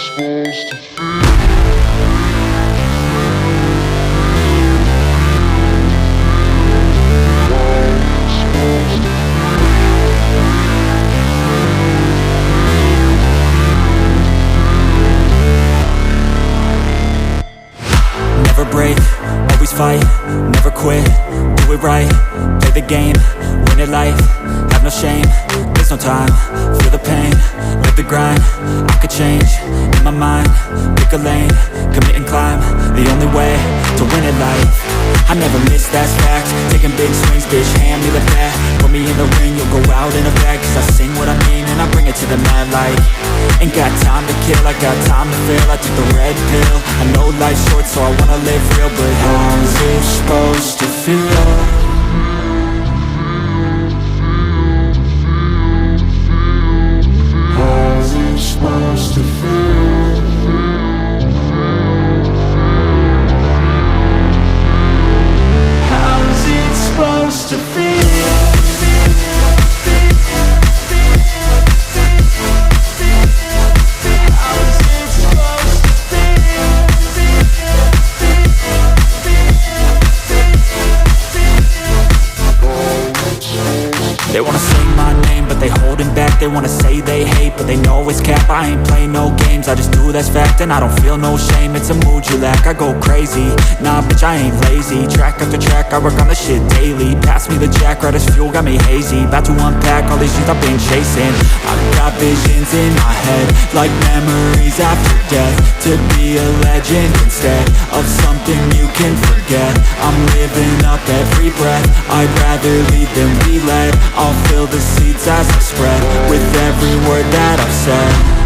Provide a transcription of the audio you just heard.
supposed to feel? Never break, always fight, never quit, do it right, play the game, win it life, have no shame, there's no time, feel the pain, live the grind, I could change, in my mind, pick a lane, commit and climb, the only way to win it life. I never miss, that's fact, taking big swings, bitch, hand me the bat, put me in the ring, you'll go out in a bag, cause I sing what I mean and I bring it to the mad light. Ain't got time to kill, I got time to feel, I took the red pill, I know life's short so I wanna live real, but how's it supposed to feel? How's it supposed to feel? How's it supposed to feel? They wanna say my name, but they holding back. They wanna say they hate, but they know it's cap. I ain't play no games, I just do that's fact. And I don't feel no shame, it's a mood you lack. I go crazy, nah bitch I ain't lazy. Track after track, I work on the shit daily. Pass me the jack, right as fuel, got me hazy. About to unpack all these shit I've been chasing. I've got visions in my head, like memories after death. To be a legend instead of something you can forget. I'm living up every breath, I'd rather lead than be led. I'll fill the seats as I spread with every word that I've said.